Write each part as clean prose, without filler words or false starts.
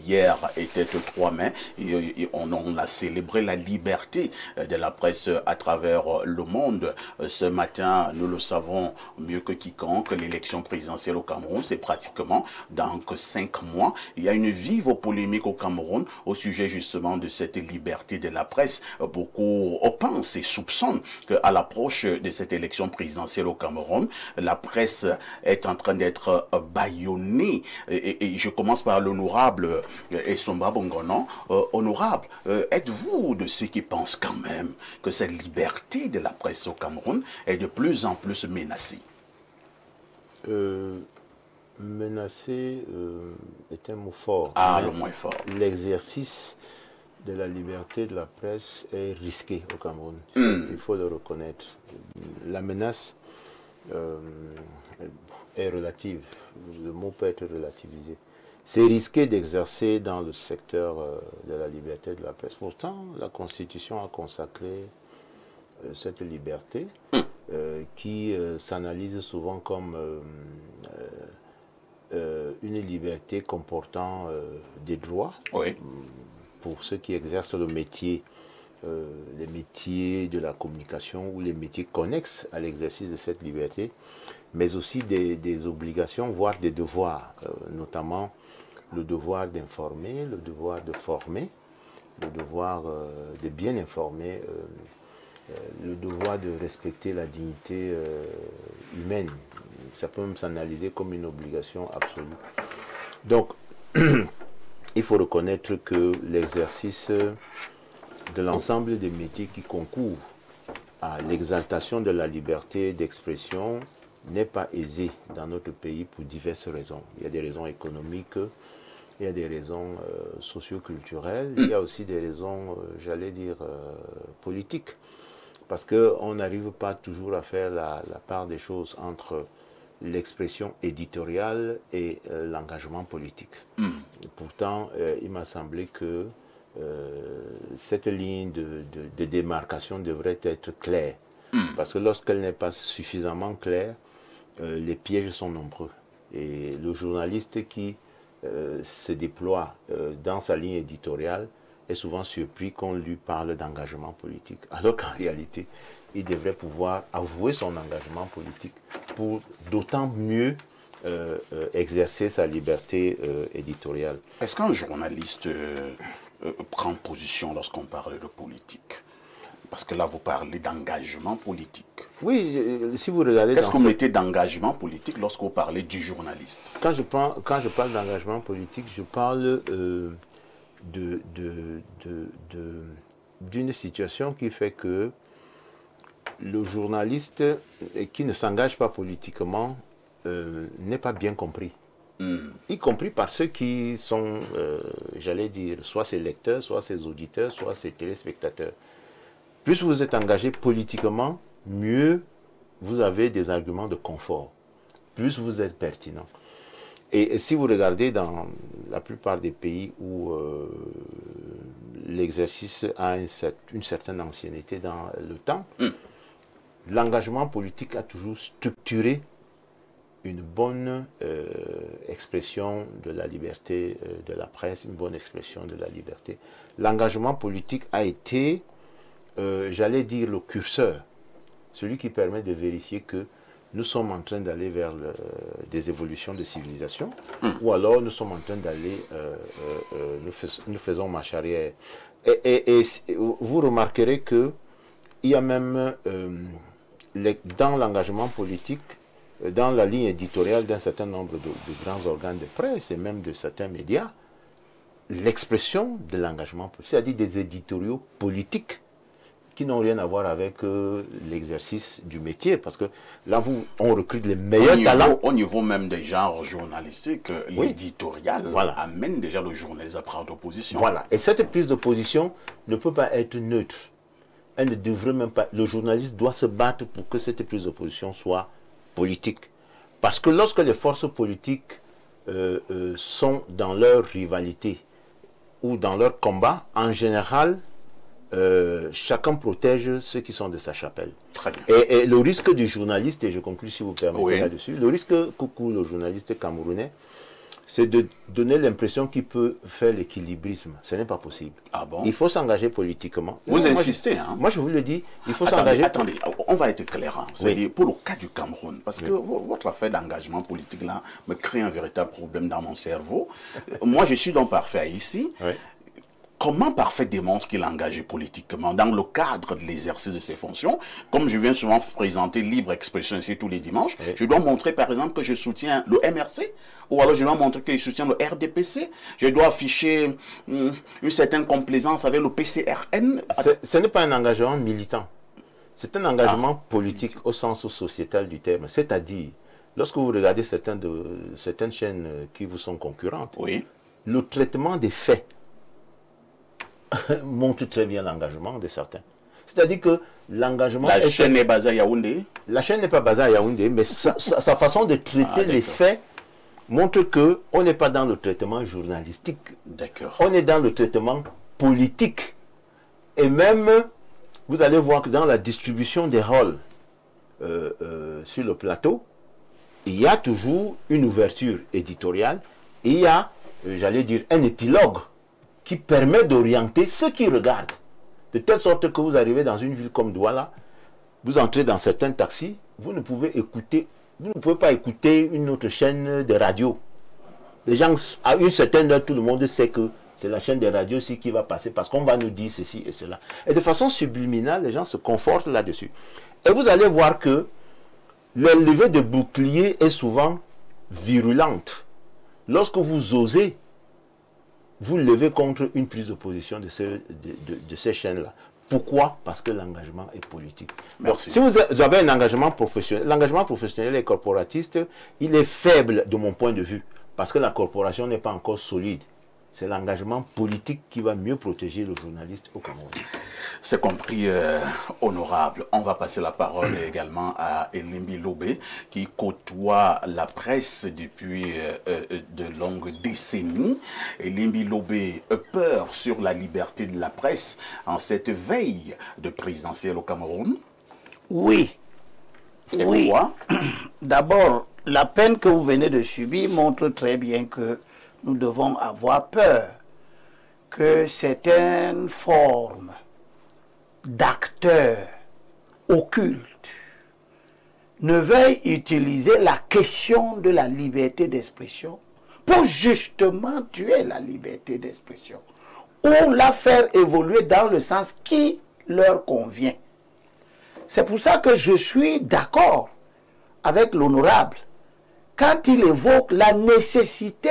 hier était 3 mai et on a célébré la liberté de la presse à travers le monde. Ce matin, nous le savons mieux que quiconque, l'élection présidentielle au Cameroun, c'est pratiquement dans 5 mois. Il y a une vive polémique au Cameroun au sujet justement de cette liberté de la presse. Beaucoup pensent et soupçonnent qu'à l'approche de cette élection présidentielle au Cameroun, la presse est en train d'être bâillonnée. Et je commence par l'honorable Essomba Bongono. Honorable, êtes-vous de ceux qui pensent quand même que cette liberté de la presse au Cameroun est de plus en plus menacée? Menacé est un mot fort. Ah, le mot est fort. L'exercice de la liberté de la presse est risqué au Cameroun. Il faut le reconnaître. La menace est relative. Le mot peut être relativisé. C'est risqué d'exercer dans le secteur de la liberté de la presse. Pourtant, la Constitution a consacré cette liberté qui s'analyse souvent comme une liberté comportant des droits. Oui. Pour ceux qui exercent le métier, les métiers de la communication ou les métiers connexes à l'exercice de cette liberté, mais aussi des obligations, voire des devoirs, notamment le devoir d'informer, le devoir de former, le devoir de bien informer, le devoir de respecter la dignité humaine. Ça peut même s'analyser comme une obligation absolue. Donc, il faut reconnaître que l'exercice de l'ensemble des métiers qui concourent à l'exaltation de la liberté d'expression n'est pas aisé dans notre pays pour diverses raisons. Il y a des raisons économiques, il y a des raisons socio-culturelles, il y a aussi des raisons, j'allais dire, politiques. Parce qu'on n'arrive pas toujours à faire la part des choses entre l'expression éditoriale et l'engagement politique. Et pourtant, il m'a semblé que cette ligne de démarcation devrait être claire. Parce que lorsqu'elle n'est pas suffisamment claire, les pièges sont nombreux. Et le journaliste qui se déploie dans sa ligne éditoriale est souvent surpris qu'on lui parle d'engagement politique. Alors qu'en réalité, il devrait pouvoir avouer son engagement politique pour d'autant mieux exercer sa liberté éditoriale. Est-ce qu'un journaliste prend position lorsqu'on parle de politique? Parce que là, vous parlez d'engagement politique. Oui, si vous regardez... Qu'est-ce que vous mettez d'engagement politique lorsque vous parlez du journaliste? Quand je parle d'engagement politique, je parle d'une situation qui fait que le journaliste qui ne s'engage pas politiquement n'est pas bien compris. Y compris par ceux qui sont, j'allais dire, soit ses lecteurs, soit ses auditeurs, soit ses téléspectateurs. Plus vous êtes engagé politiquement, mieux vous avez des arguments de confort. Plus vous êtes pertinent. Et si vous regardez dans la plupart des pays où l'exercice a une certaine ancienneté dans le temps, l'engagement politique a toujours structuré une bonne expression de la liberté de la presse, une bonne expression de la liberté. L'engagement politique a été, j'allais dire, le curseur, celui qui permet de vérifier que nous sommes en train d'aller vers des évolutions de civilisation, ou alors nous sommes en train d'aller, nous faisons marche arrière. Et vous remarquerez qu'il y a même, dans l'engagement politique, dans la ligne éditoriale d'un certain nombre de grands organes de presse et même de certains médias, l'expression de l'engagement politique, c'est-à-dire des éditoriaux politiques qui n'ont rien à voir avec l'exercice du métier, parce que là, on recrute les meilleurs talents. Au niveau même des genres journalistiques, l'éditorial amène déjà le journaliste à prendre position. Voilà, et cette prise de position ne peut pas être neutre. Elle ne devrait même pas... Le journaliste doit se battre pour que cette prise de position soit politique. Parce que lorsque les forces politiques sont dans leur rivalité ou dans leur combat, en général, chacun protège ceux qui sont de sa chapelle. Très bien. Et le risque du journaliste, et je conclue si vous permettez là-dessus, le risque que court le journaliste camerounais, c'est de donner l'impression qu'il peut faire l'équilibrisme. Ce n'est pas possible. Ah bon? Il faut s'engager politiquement. Vous insistez, hein? Moi, je vous le dis, il faut Attendez, s'engager. attendez, on va être clair. Hein. C'est-à-dire, Oui. pour le cas du Cameroun, parce que votre affaire d'engagement politique, là, me crée un véritable problème dans mon cerveau. Moi, je suis donc parfait ici. Oui. Comment Parfait démontre qu'il est engagé politiquement dans le cadre de l'exercice de ses fonctions? Comme je viens souvent présenter libre expression ici tous les dimanches, Oui. je dois montrer par exemple que je soutiens le MRC, ou alors je dois montrer que je soutiens le RDPC, je dois afficher une certaine complaisance avec le PCRN. Ce n'est pas un engagement militant. C'est un engagement politique au sens sociétal du terme. C'est-à-dire, lorsque vous regardez certaines chaînes qui vous sont concurrentes, Oui. le traitement des faits montre très bien l'engagement de certains. C'est-à-dire que l'engagement... La chaîne est basée à Yaoundé. La chaîne n'est pas basée à Yaoundé, mais sa façon de traiter les faits montre qu'on n'est pas dans le traitement journalistique. D'accord. On est dans le traitement politique. Et même, vous allez voir que dans la distribution des rôles sur le plateau, il y a toujours une ouverture éditoriale. Et il y a, j'allais dire, un épilogue qui permet d'orienter ceux qui regardent. De telle sorte que vous arrivez dans une ville comme Douala, vous entrez dans certains taxis, vous ne pouvez pas écouter une autre chaîne de radio. Les gens, à une certaine heure, tout le monde sait que c'est la chaîne de radio aussi qui va passer parce qu'on va nous dire ceci et cela. Et de façon subliminale, les gens se confortent là-dessus. Et vous allez voir que le lever de bouclier est souvent virulente. Lorsque vous osez vous levez contre une prise de position de ces chaînes-là. Pourquoi? Parce que l'engagement est politique. Merci. Donc, si vous avez un engagement professionnel, l'engagement professionnel et corporatiste, il est faible de mon point de vue, parce que la corporation n'est pas encore solide. C'est l'engagement politique qui va mieux protéger le journaliste au Cameroun. C'est compris, honorable. On va passer la parole également à Elimbi Lobé, qui côtoie la presse depuis de longues décennies. Elimbi Lobé, peur sur la liberté de la presse en cette veille de présidentielle au Cameroun? Oui. Et oui. pourquoi? D'abord, la peine que vous venez de subir montre très bien que nous devons avoir peur que certaines formes d'acteurs occultes ne veuillent utiliser la question de la liberté d'expression pour justement tuer la liberté d'expression ou la faire évoluer dans le sens qui leur convient. C'est pour ça que je suis d'accord avec l'honorable quand il évoque la nécessité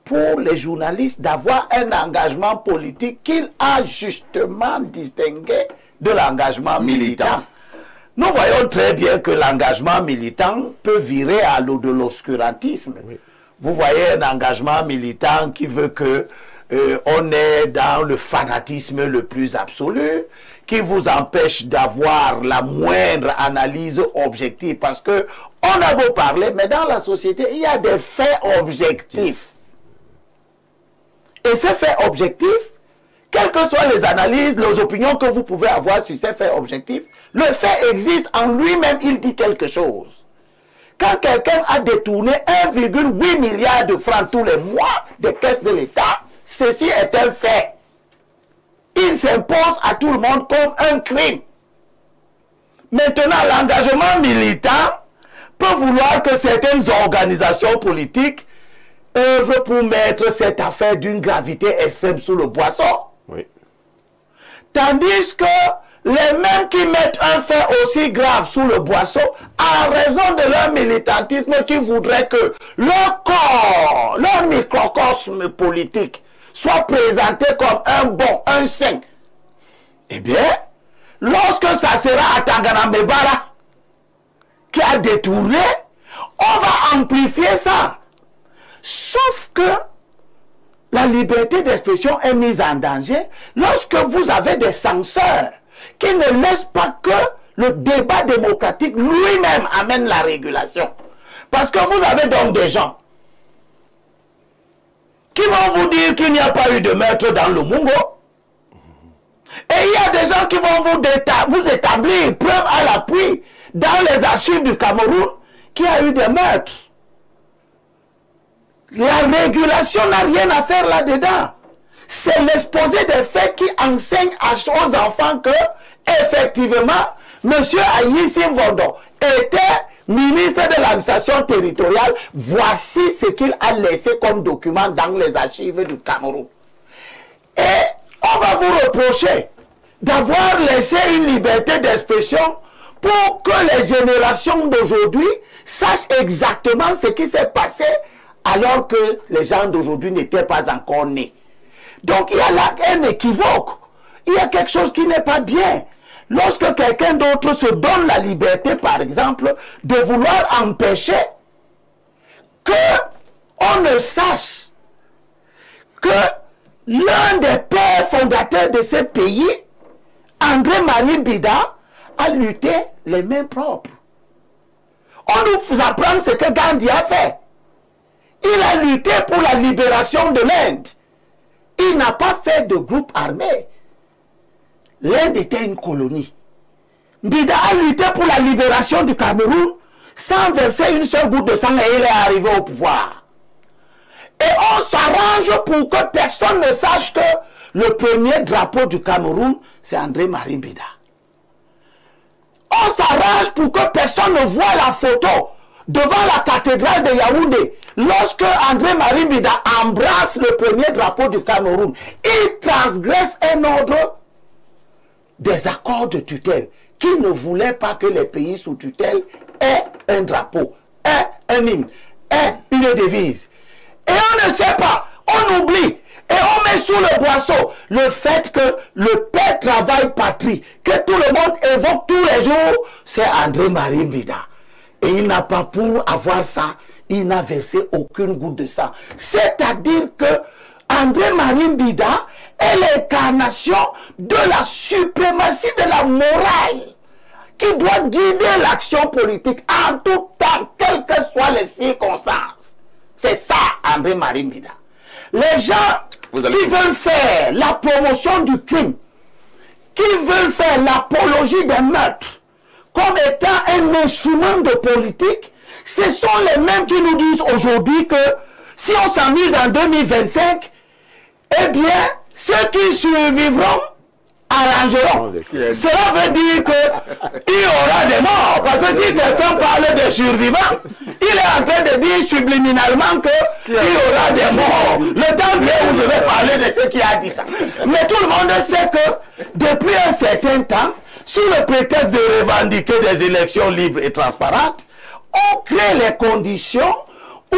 pour les journalistes d'avoir un engagement politique qu'il a justement distingué de l'engagement militant. Nous voyons très bien que l'engagement militant peut virer à l'eau de l'obscurantisme. Oui. Vous voyez un engagement militant qui veut que on est dans le fanatisme le plus absolu, qui vous empêche d'avoir la moindre analyse objective, parce que on a beau parler, mais dans la société, il y a des faits objectifs. Et ces faits objectifs, quelles que soient les analyses, les opinions que vous pouvez avoir sur ces faits objectifs, le fait existe en lui-même, il dit quelque chose. Quand quelqu'un a détourné 1,8 milliard de francs tous les mois des caisses de l'État, ceci est un fait. Il s'impose à tout le monde comme un crime. Maintenant, l'engagement militant peut vouloir que certaines organisations politiques œuvrent pour mettre cette affaire d'une gravité extrême sous le boisseau. Oui. Tandis que les mêmes qui mettent un fait aussi grave sous le boisseau, en raison de leur militantisme qui voudrait que leur corps, leur microcosme politique soit présenté comme un bon, un saint, eh bien, lorsque ça sera à Tangana Mebara qui a détourné, on va amplifier ça. Sauf que la liberté d'expression est mise en danger lorsque vous avez des censeurs qui ne laissent pas que le débat démocratique lui-même amène la régulation. Parce que vous avez donc des gens qui vont vous dire qu'il n'y a pas eu de meurtre dans le Mungo. Et il y a des gens qui vont vous établir preuve à l'appui dans les archives du Cameroun qu'il y a eu des meurtres. La régulation n'a rien à faire là-dedans. C'est l'exposé des faits qui enseigne aux enfants que, effectivement, M. Aïssi Vondo était ministre de l'administration territoriale. Voici ce qu'il a laissé comme document dans les archives du Cameroun. Et on va vous reprocher d'avoir laissé une liberté d'expression pour que les générations d'aujourd'hui sachent exactement ce qui s'est passé alors que les gens d'aujourd'hui n'étaient pas encore nés. Donc il y a là un équivoque. Il y a quelque chose qui n'est pas bien. Lorsque quelqu'un d'autre se donne la liberté, par exemple, de vouloir empêcher qu'on ne sache que l'un des pères fondateurs de ce pays, André-Marie Mbida, a lutté les mains propres. On nous apprend ce que Gandhi a fait. Il a lutté pour la libération de l'Inde. Il n'a pas fait de groupe armé. L'Inde était une colonie. Mbida a lutté pour la libération du Cameroun sans verser une seule goutte de sang et il est arrivé au pouvoir. Et on s'arrange pour que personne ne sache que le premier drapeau du Cameroun, c'est André-Marie Mbida. On s'arrange pour que personne ne voit la photo devant la cathédrale de Yaoundé. Lorsque André-Marie Mbida embrasse le premier drapeau du Cameroun, il transgresse un ordre des accords de tutelle qui ne voulait pas que les pays sous tutelle aient un drapeau, aient un hymne, aient une devise. Et on ne sait pas, on oublie. Et on met sous le boisseau le fait que le père travail patrie, que tout le monde évoque tous les jours, c'est André-Marie Mbida. Et il n'a pas pour avoir ça, il n'a versé aucune goutte de sang. C'est-à-dire que André-Marie Mbida est l'incarnation de la suprématie de la morale qui doit guider l'action politique en tout temps, quelles que soient les circonstances. C'est ça, André-Marie Mbida. Les gens qui veulent faire la promotion du crime, qui veulent faire l'apologie des meurtres, comme étant un instrument de politique, ce sont les mêmes qui nous disent aujourd'hui que si on s'amuse en 2025, eh bien, ceux qui survivront arrangeront. Cela veut dire qu'il y aura des morts. Parce que si quelqu'un parle de survivants, il est en train de dire subliminalement qu'il y aura des morts. Le temps vient où je vais parler de ce qui a dit ça. Mais tout le monde sait que depuis un certain temps, sous le prétexte de revendiquer des élections libres et transparentes, on crée les conditions où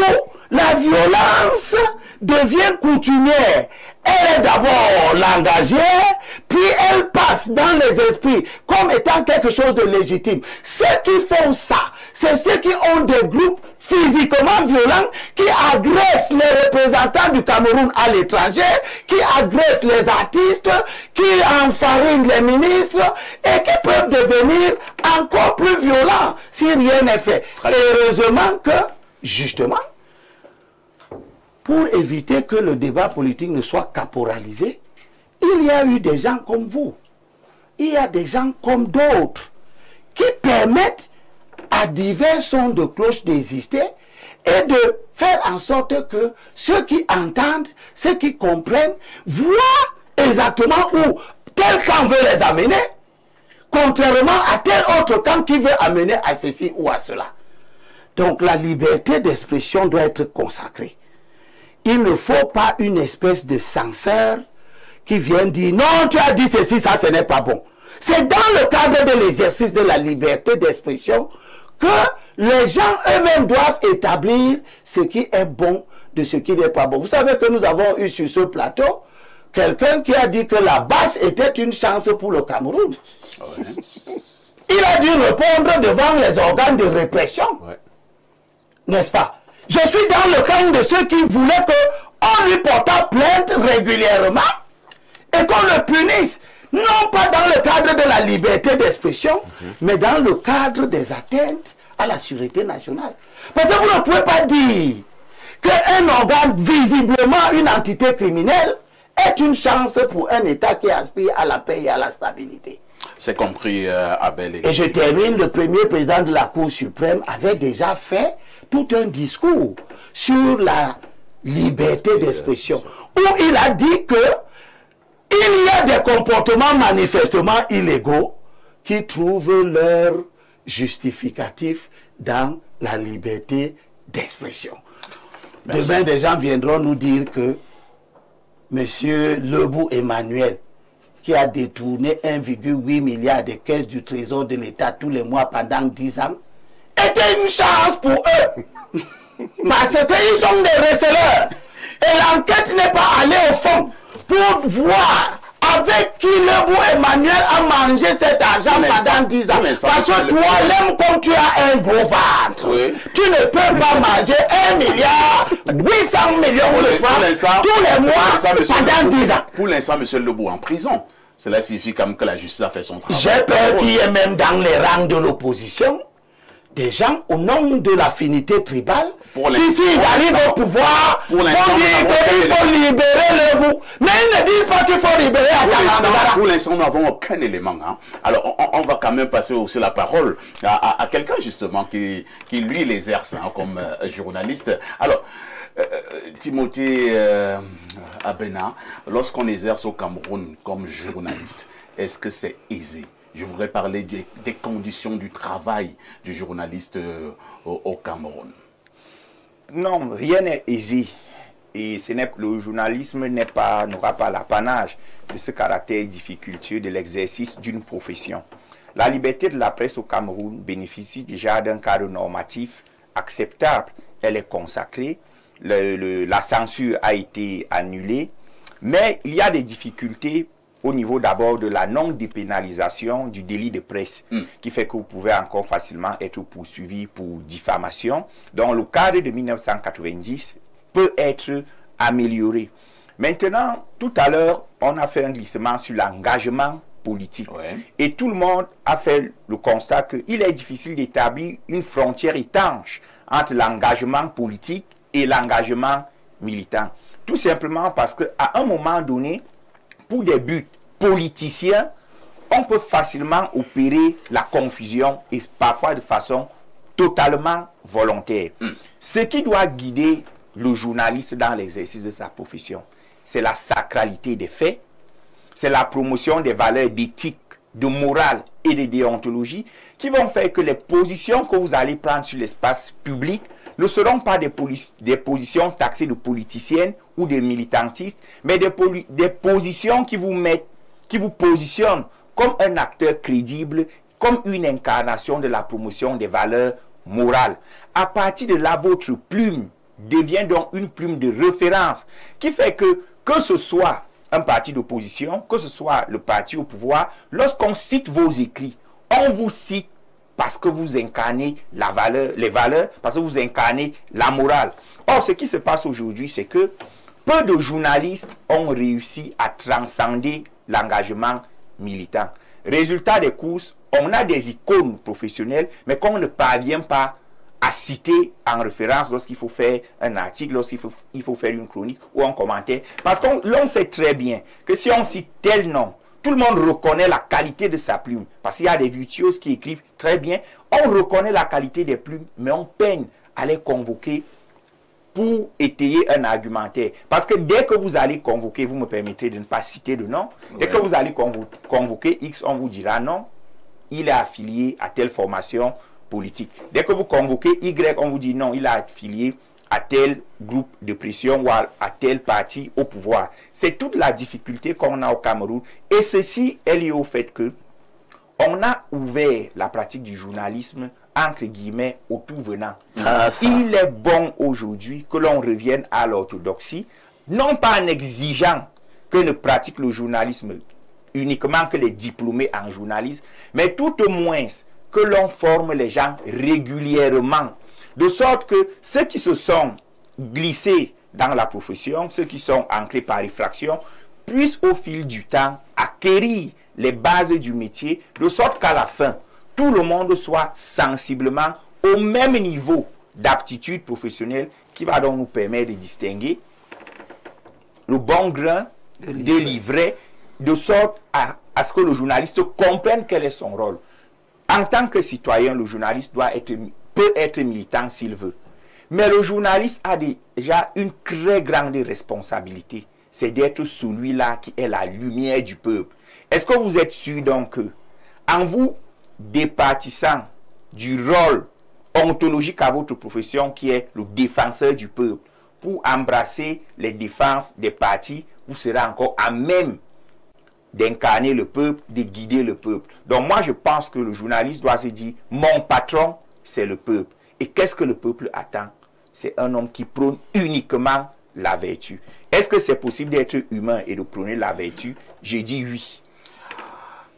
la violence devient coutumière. Elle est d'abord langagière, puis elle passe dans les esprits comme étant quelque chose de légitime. Ceux qui font ça, c'est ceux qui ont des groupes physiquement violents, qui agressent les représentants du Cameroun à l'étranger, qui agressent les artistes, qui enfarinent les ministres, et qui peuvent devenir encore plus violents si rien n'est fait. Et heureusement que, justement, pour éviter que le débat politique ne soit caporalisé, il y a eu des gens comme vous. Il y a des gens comme d'autres qui permettent à divers sons de cloche d'exister et de faire en sorte que ceux qui entendent, ceux qui comprennent, voient exactement où tel camp veut les amener, contrairement à tel autre camp qui veut amener à ceci ou à cela. Donc la liberté d'expression doit être consacrée. Il ne faut pas une espèce de censeur qui vient dire « Non, tu as dit ceci, ça, ce n'est pas bon ». C'est dans le cadre de l'exercice de la liberté d'expression que les gens eux-mêmes doivent établir ce qui est bon de ce qui n'est pas bon. Vous savez que nous avons eu sur ce plateau quelqu'un qui a dit que la basse était une chance pour le Cameroun. Ouais. Il a dû répondre devant les organes de répression. Ouais. N'est-ce pas? Je suis dans le camp de ceux qui voulaient qu'on lui portât plainte régulièrement et qu'on le punisse. Non pas dans le cadre de la liberté d'expression, mais dans le cadre des atteintes à la sûreté nationale. Parce que vous ne pouvez pas dire qu'un organe, visiblement une entité criminelle, est une chance pour un État qui aspire à la paix et à la stabilité. C'est compris, Abel. Et je termine, le premier président de la Cour suprême avait déjà fait tout un discours sur la liberté d'expression, où il a dit que il y a des comportements manifestement illégaux qui trouvent leur justificatif dans la liberté d'expression. Demain, des gens viendront nous dire que M. Lebou Emmanuel, qui a détourné 1,8 milliard des caisses du trésor de l'État tous les mois pendant 10 ans, était une chance pour eux. Parce qu'ils sont des receleurs. Et l'enquête n'est pas allée au fond pour voir avec qui Lebou Emmanuel a mangé cet argent pendant 10 ans. Parce que toi-même, comme tu as un gros ventre, tu ne peux pas manger 1 milliard 800 millions de francs tous les mois pendant 10 ans. Pour l'instant, M. Lebou en prison. Cela signifie quand même que la justice a fait son travail. J'ai peur qu'il y ait même dans les rangs de l'opposition des gens au nom de l'affinité tribale qui s'ils arrivent au pouvoir vont dire qu'il faut libérer Lebou. Mais ils ne disent pas qu'il faut libérer Atalambara. Pour l'instant, nous n'avons aucun élément. Hein. Alors, on va quand même passer aussi la parole à quelqu'un justement qui lui l'exerce hein, comme journaliste. Alors, Timothée Abena, lorsqu'on exerce au Cameroun comme journaliste, est-ce que c'est aisé? Je voudrais parler des conditions du travail du journaliste au Cameroun. Non, rien n'est aisé. Et le journalisme n'aura pas l'apanage de ce caractère difficultueux de l'exercice d'une profession. La liberté de la presse au Cameroun bénéficie déjà d'un cadre normatif acceptable. Elle est consacrée. La censure a été annulée. Mais il y a des difficultés au niveau d'abord de la non-dépénalisation du délit de presse, qui fait que vous pouvez encore facilement être poursuivi pour diffamation. Donc le cadre de 1990 peut être amélioré. Maintenant, tout à l'heure, on a fait un glissement sur l'engagement politique. Et tout le monde a fait le constat qu'il est difficile d'établir une frontière étanche entre l'engagement politique et l'engagement militant. Tout simplement parce qu'à un moment donné, pour des buts politiciens, on peut facilement opérer la confusion et parfois de façon totalement volontaire. Ce qui doit guider le journaliste dans l'exercice de sa profession, c'est la sacralité des faits, c'est la promotion des valeurs d'éthique, de morale et de déontologie qui vont faire que les positions que vous allez prendre sur l'espace public ne seront pas des positions taxées de politiciennes ou de militantistes, mais des positions qui vous positionnent comme un acteur crédible, comme une incarnation de la promotion des valeurs morales. À partir de là, votre plume devient donc une plume de référence qui fait que ce soit un parti d'opposition, que ce soit le parti au pouvoir, lorsqu'on cite vos écrits, on vous cite parce que vous incarnez les valeurs, parce que vous incarnez la morale. Or, ce qui se passe aujourd'hui, c'est que peu de journalistes ont réussi à transcender l'engagement militant. Résultat des courses, on a des icônes professionnelles, mais qu'on ne parvient pas à citer en référence lorsqu'il faut faire un article, lorsqu'il faut faire une chronique ou un commentaire. Parce qu'on sait très bien que si on cite tel nom, tout le monde reconnaît la qualité de sa plume. Parce qu'il y a des virtuoses qui écrivent très bien. On reconnaît la qualité des plumes, mais on peine à les convoquer pour étayer un argumentaire. Parce que dès que vous allez convoquer, vous me permettez de ne pas citer de nom, dès que vous allez convoquer X, on vous dira non, il est affilié à telle formation politique. Dès que vous convoquez Y, on vous dit non, il est affilié à tel groupe de pression ou à tel parti au pouvoir. C'est toute la difficulté qu'on a au Cameroun. Et ceci est lié au fait que on a ouvert la pratique du journalisme entre guillemets au tout venant. Il est bon aujourd'hui que l'on revienne à l'orthodoxie, non pas en exigeant que ne pratique le journalisme uniquement que les diplômés en journalisme, mais tout au moins que l'on forme les gens régulièrement, de sorte que ceux qui se sont glissés dans la profession, ceux qui sont ancrés par réfraction, puissent au fil du temps acquérir les bases du métier, de sorte qu'à la fin, tout le monde soit sensiblement au même niveau d'aptitude professionnelle qui va donc nous permettre de distinguer le bon grain des livrets, de sorte à ce que le journaliste comprenne quel est son rôle. En tant que citoyen, le journaliste peut être militant s'il veut. Mais le journaliste a déjà une très grande responsabilité. C'est d'être celui-là qui est la lumière du peuple. Est-ce que vous êtes sûr donc que, en vous départissant du rôle ontologique à votre profession qui est le défenseur du peuple, pour embrasser les défenses des partis, vous serez encore à même d'incarner le peuple, de guider le peuple. Donc moi je pense que le journaliste doit se dire, mon patron c'est le peuple. Et qu'est-ce que le peuple attend? C'est un homme qui prône uniquement la vertu. Est-ce que c'est possible d'être humain et de prôner la vertu? Je dis oui.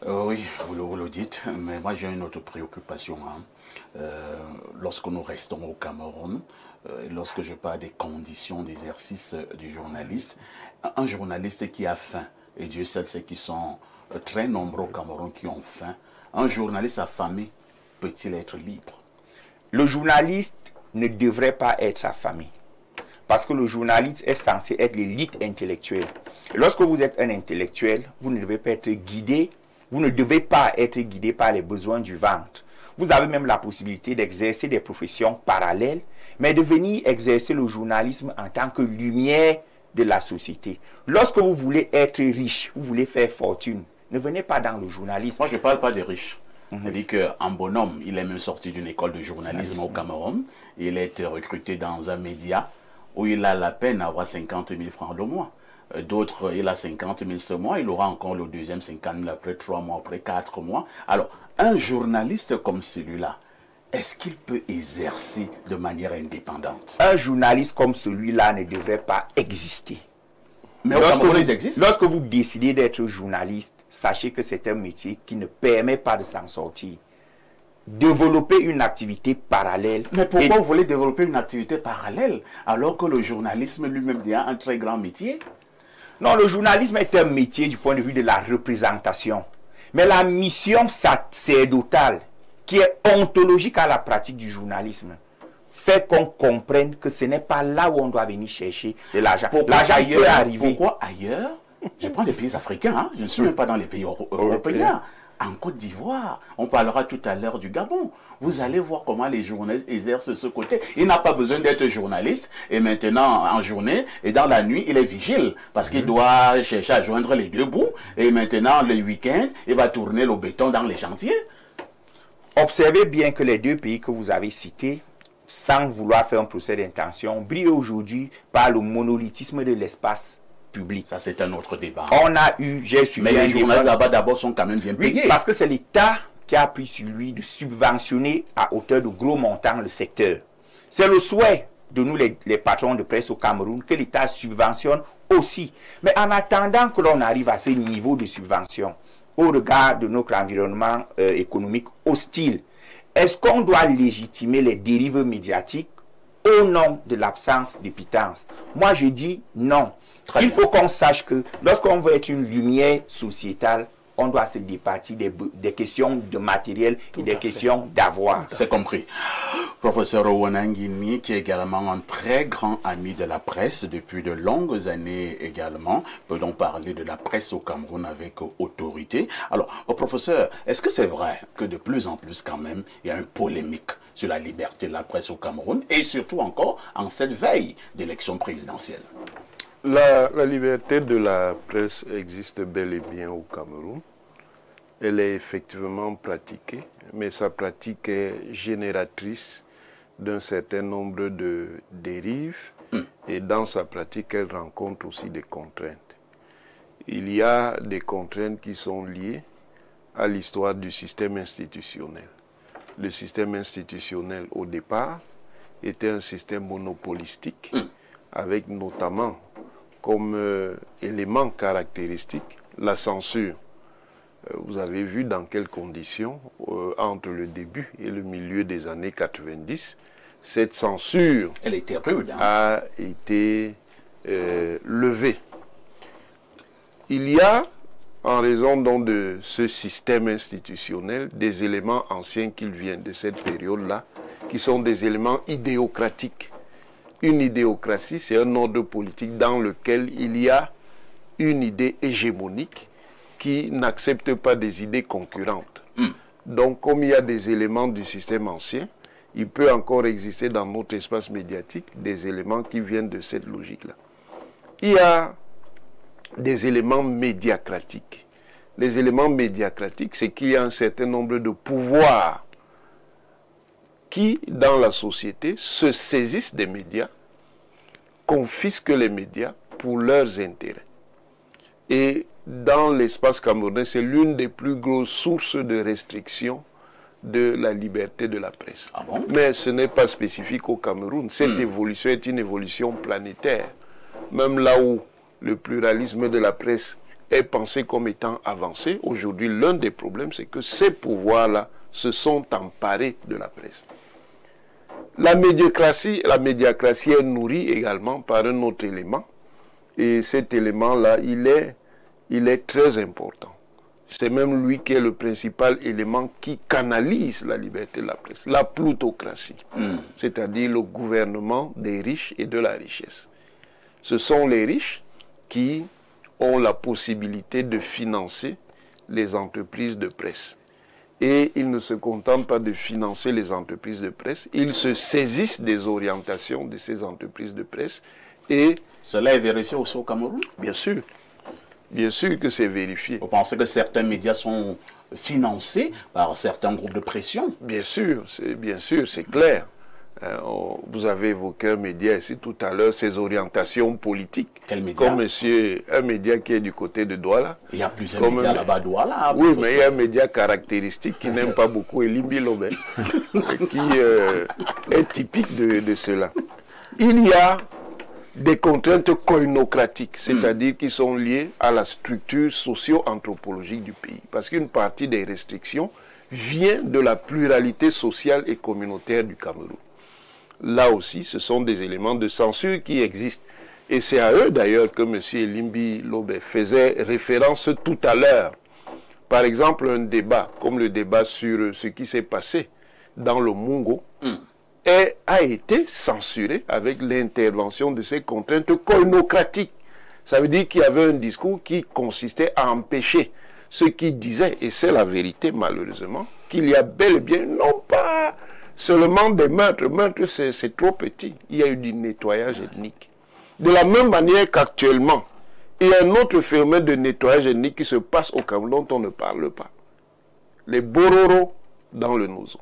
Oui, vous le dites, mais moi j'ai une autre préoccupation. Lorsque nous restons au Cameroun, lorsque je parle des conditions d'exercice du journaliste, un journaliste qui a faim, et Dieu seul sait qu'ils sont très nombreux au Cameroun qui ont faim, un journaliste affamé peut-il être libre? Le journaliste ne devrait pas être affamé. Parce que le journaliste est censé être l'élite intellectuelle. Et lorsque vous êtes un intellectuel, vous ne devez pas être guidé, vous ne devez pas être guidé par les besoins du ventre. Vous avez même la possibilité d'exercer des professions parallèles, mais de venir exercer le journalisme en tant que lumière de la société. Lorsque vous voulez être riche, vous voulez faire fortune, ne venez pas dans le journalisme. Moi je ne parle pas des riches. Il dit qu'un bonhomme, il est même sorti d'une école de journalisme au Cameroun. Il a été recruté dans un média où il a la peine d'avoir 50 000 francs le mois. D'autres, il a 50 000 ce mois, il aura encore le deuxième 50 000 après 3 mois, après 4 mois. Alors, un journaliste comme celui-là, est-ce qu'il peut exercer de manière indépendante? Un journaliste comme celui-là ne devrait pas exister. Mais au Cameroun, ils existent. Lorsque vous décidez d'être journaliste, sachez que c'est un métier qui ne permet pas de s'en sortir. Développer une activité parallèle. Mais pourquoi vous voulez développer une activité parallèle alors que le journalisme lui-même est un très grand métier? Non, le journalisme est un métier du point de vue de la représentation. Mais la mission sacerdotale, qui est ontologique à la pratique du journalisme, fait qu'on comprenne que ce n'est pas là où on doit venir chercher de l'argent. L'argent peut arriver. Pourquoi ailleurs? Je prends les pays africains, hein? Je ne suis même pas dans les pays européens. En Côte d'Ivoire, on parlera tout à l'heure du Gabon. Vous allez voir comment les journalistes exercent ce côté. Il n'a pas besoin d'être journaliste et maintenant en journée et dans la nuit, il est vigile parce qu'il doit chercher à joindre les deux bouts et maintenant le week-end, il va tourner le béton dans les chantiers. Observez bien que les deux pays que vous avez cités, sans vouloir faire un procès d'intention, brillent aujourd'hui par le monolithisme de l'espace public. Ça, c'est un autre débat. On a eu, j'ai suivi. Mais les journalistes là-bas d'abord sont quand même bien payés. Oui, parce que c'est l'État qui a pris sur lui de subventionner à hauteur de gros montants le secteur. C'est le souhait de nous, les patrons de presse au Cameroun, que l'État subventionne aussi. Mais en attendant que l'on arrive à ce niveau de subvention, au regard de notre environnement économique hostile, est-ce qu'on doit légitimer les dérives médiatiques au nom de l'absence de pitance? Moi, je dis non. Il faut qu'on sache que lorsqu'on veut être une lumière sociétale, on doit se départir des questions de matériel et des questions d'avoir. C'est compris. Professeur Ouanangini, qui est également un très grand ami de la presse depuis de longues années également, peut donc parler de la presse au Cameroun avec autorité. Alors, professeur, est-ce que c'est vrai que de plus en plus quand même, il y a une polémique sur la liberté de la presse au Cameroun et surtout encore en cette veille d'élection présidentielle? La liberté de la presse existe bel et bien au Cameroun. Elle est effectivement pratiquée, mais sa pratique est génératrice d'un certain nombre de dérives et dans sa pratique, elle rencontre aussi des contraintes. Il y a des contraintes qui sont liées à l'histoire du système institutionnel. Le système institutionnel, au départ, était un système monopolistique, avec notamment comme élément caractéristique la censure. Vous avez vu dans quelles conditions, entre le début et le milieu des années 90, cette censure a été levée. Il y a, en raison donc de ce système institutionnel, des éléments anciens qui viennent de cette période-là, qui sont des éléments idéocratiques. Une idéocratie, c'est un ordre politique dans lequel il y a une idée hégémonique qui n'accepte pas des idées concurrentes. Donc, comme il y a des éléments du système ancien, il peut encore exister dans notre espace médiatique des éléments qui viennent de cette logique-là. Il y a des éléments médiacratiques. Les éléments médiacratiques, c'est qu'il y a un certain nombre de pouvoirs qui, dans la société, se saisissent des médias, confisquent les médias pour leurs intérêts. Et dans l'espace camerounais, c'est l'une des plus grosses sources de restriction de la liberté de la presse. Ah bon? Mais ce n'est pas spécifique au Cameroun. Cette évolution est une évolution planétaire. Même là où le pluralisme de la presse est pensé comme étant avancé, aujourd'hui, l'un des problèmes, c'est que ces pouvoirs-là se sont emparés de la presse. La médiacratie est nourrie également par un autre élément. Et cet élément-là, il est très important. C'est même lui qui est le principal élément qui canalise la liberté de la presse. La plutocratie, c'est-à-dire le gouvernement des riches et de la richesse. Ce sont les riches qui ont la possibilité de financer les entreprises de presse. Et ils ne se contentent pas de financer les entreprises de presse, ils se saisissent des orientations de ces entreprises de presse. Et cela est vérifié aussi au Cameroun? Bien sûr que c'est vérifié. Vous pensez que certains médias sont financés par certains groupes de pression? Bien sûr, c'est clair. Vous avez évoqué un média ici tout à l'heure, ses orientations politiques. Quel média? Comme un média qui est du côté de Douala. Il y a plusieurs médias là-bas, Douala. Oui, mais il y a un média caractéristique qui n'aime pas beaucoup Elimbi Lobé, qui est typique de cela. Il y a des contraintes koinocratiques, c'est-à-dire qui sont liées à la structure socio-anthropologique du pays. Parce qu'une partie des restrictions vient de la pluralité sociale et communautaire du Cameroun. Là aussi, ce sont des éléments de censure qui existent. Et c'est à eux d'ailleurs que M. Elimbi Lobé faisait référence tout à l'heure. Par exemple, un débat, comme le débat sur ce qui s'est passé dans le Mungo, a été censuré avec l'intervention de ces contraintes koinocratiques. Ça veut dire qu'il y avait un discours qui consistait à empêcher ceux qui disaient, et c'est la vérité malheureusement, qu'il y a bel et bien, non pas seulement des meurtres, c'est trop petit, il y a eu du nettoyage ethnique. De la même manière qu'actuellement, il y a un autre phénomène de nettoyage ethnique qui se passe au Cameroun dont on ne parle pas. Les Bororo dans le Nozo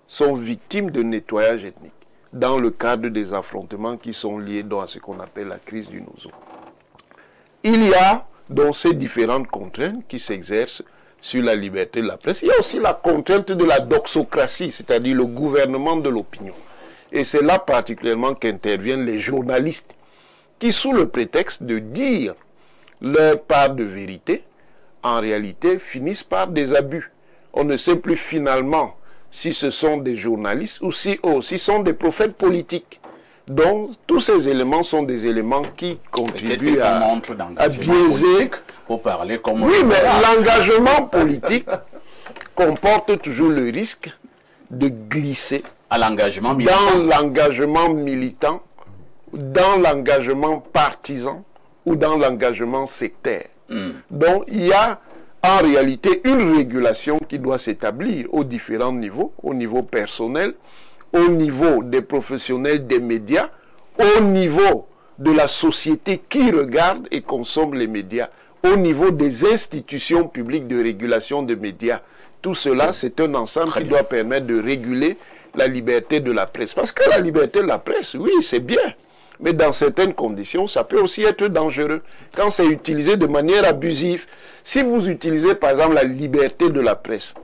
sont victimes de nettoyage ethnique dans le cadre des affrontements qui sont liés à ce qu'on appelle la crise du Nozo. Il y a donc ces différentes contraintes qui s'exercent sur la liberté de la presse. Il y a aussi la contrainte de la doxocratie, c'est-à-dire le gouvernement de l'opinion. Et c'est là particulièrement qu'interviennent les journalistes qui, sous le prétexte de dire leur part de vérité, en réalité finissent par des abus. On ne sait plus finalement si ce sont des journalistes ou si ce sont des prophètes politiques. Donc, tous ces éléments sont des éléments qui contribuent à biaiser. Pour parler comme oui, mais l'engagement politique comporte toujours le risque de glisser à l'engagement militant, dans l'engagement militant, dans l'engagement partisan ou dans l'engagement sectaire. Donc, il y a en réalité une régulation qui doit s'établir aux différents niveaux, au niveau personnel, au niveau des professionnels des médias, au niveau de la société qui regarde et consomme les médias, au niveau des institutions publiques de régulation des médias. Tout cela, c'est un ensemble qui doit permettre de réguler la liberté de la presse. Parce que la liberté de la presse, oui, c'est bien. Mais dans certaines conditions, ça peut aussi être dangereux. Quand c'est utilisé de manière abusive. Si vous utilisez, par exemple, la liberté de la presse,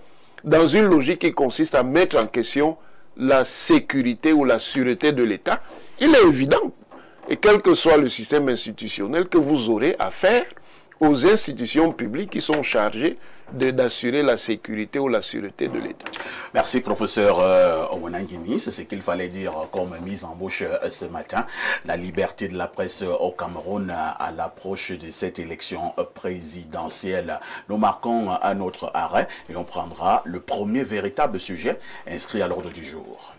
dans une logique qui consiste à mettre en question la sécurité ou la sûreté de l'État, il est évident, et quel que soit le système institutionnel, que vous aurez affaire aux institutions publiques qui sont chargées d'assurer la sécurité ou la sûreté de l'État. Merci, professeur Owenangini. C'est ce qu'il fallait dire comme mise en bouche ce matin. La liberté de la presse au Cameroun à l'approche de cette élection présidentielle. Nous marquons un autre arrêt et on prendra le premier véritable sujet inscrit à l'ordre du jour.